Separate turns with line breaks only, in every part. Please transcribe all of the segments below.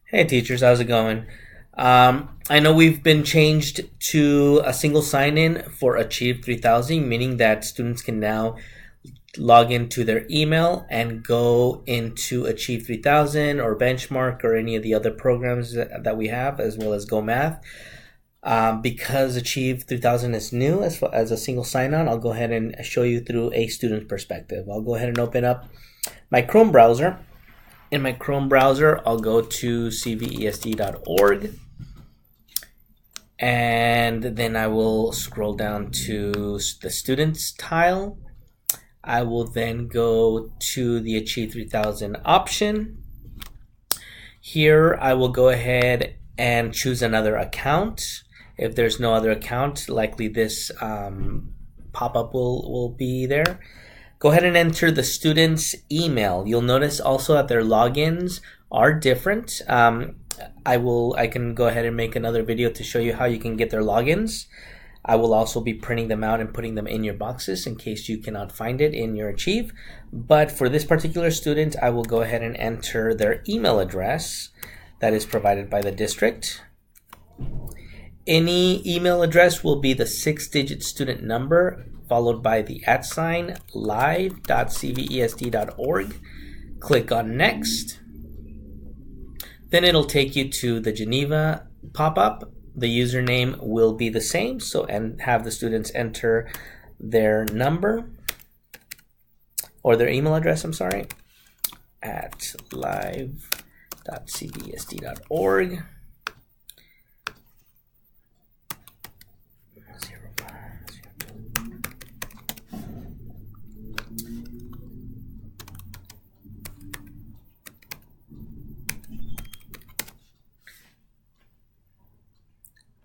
Hey teachers, how's it going? I know we've been changed to a single sign-in for Achieve 3000, meaning that students can now log into their email and go into Achieve 3000 or Benchmark or any of the other programs that we have, as well as Go Math. Because Achieve 3000 is new as a single sign-on, I'll go ahead and show you through a student perspective. I'll go ahead and open up my Chrome browser. In my Chrome browser, I'll go to cvesd.org, and then I will scroll down to the students tile. I will then go to the Achieve 3000 option. Here I will go ahead and choose another account. If there's no other account, likely this pop-up will be there. Go ahead and enter the student's email. You'll notice also that their logins are different. I can go ahead and make another video to show you how you can get their logins. I will also be printing them out and putting them in your boxes in case you cannot find it in your Achieve. But for this particular student, I will go ahead and enter their email address that is provided by the district. Any email address will be the 6-digit student number followed by the @ live.cvesd.org. Click on Next. Then it'll take you to the Geneva pop-up. The username will be the same, and have the students enter their number or their email address, at live.cvesd.org.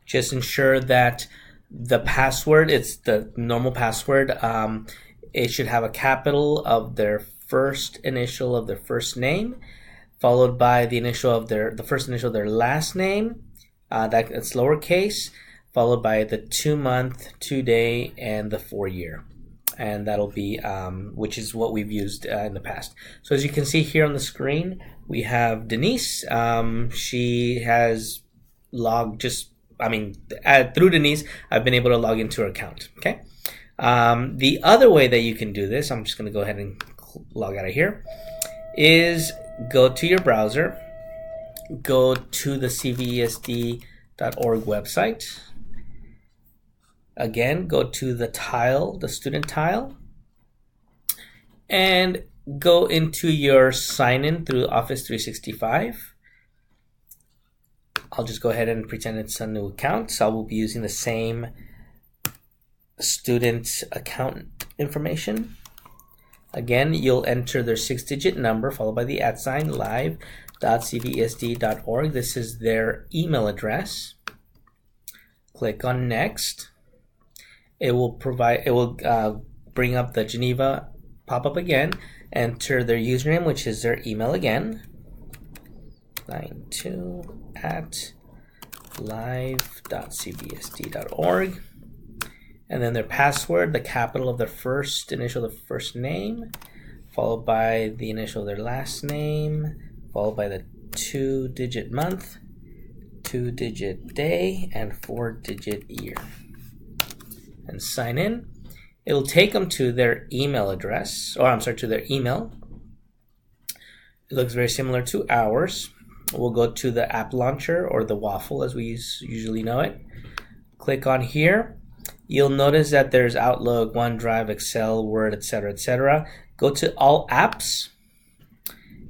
Just ensure that the password, it's the normal password. It should have a capital of their first initial of their first name, followed by the first initial of their last name. It's lowercase, followed by the 2-month, 2-day, and the 4-year. And that'll be, which is what we've used in the past. So as you can see here on the screen, we have Denise. She has logged through Denise, I've been able to log into her account. Okay. The other way that you can do this, I'm just going to go ahead and log out of here, is go to your browser, go to the cvesd.org website. Again, go to the tile, the student tile, and go into your sign-in through Office 365. I'll just go ahead and pretend it's a new account. So I will be using the same student account information. Again, you'll enter their 6-digit number followed by the @ live.cvesd.org. This is their email address. Click on Next. It will bring up the Geneva pop-up again. Enter their username, which is their email again. 92@live.cvesd.org, and then their password, the capital of their first initial of the first name, followed by the initial of their last name, followed by the 2-digit month, 2-digit day, and 4-digit year, and sign in. It'll take them to their email address, to their email. It looks very similar to ours. We'll go to the app launcher, or the waffle as we usually know it. Click on here. You'll notice that there's Outlook, OneDrive, Excel, Word, etc., etc. Go to All Apps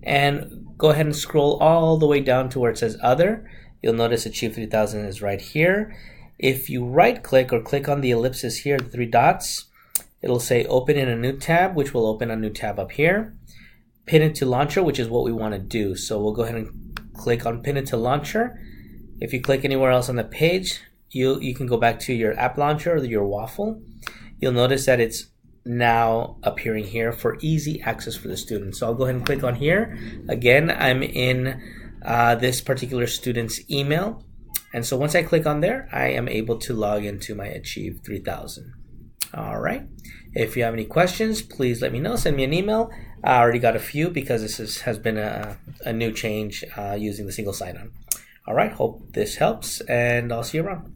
and go ahead and scroll all the way down to where it says Other. You'll notice Achieve 3000 is right here. If you right-click or click on the ellipsis here, the 3 dots, it'll say Open in a new tab, which will open a new tab up here. Pin it to Launcher, which is what we want to do. So we'll go ahead and click on Pin it to Launcher. If you click anywhere else on the page, you can go back to your app launcher or your waffle. You'll notice that it's now appearing here for easy access for the students. So I'll go ahead and click on here. Again, I'm in this particular student's email. And so once I click on there, I am able to log into my Achieve 3000. All right. If you have any questions, please let me know. Send me an email. I already got a few because has been a new change using the single sign-on. All right, hope this helps, and I'll see you around.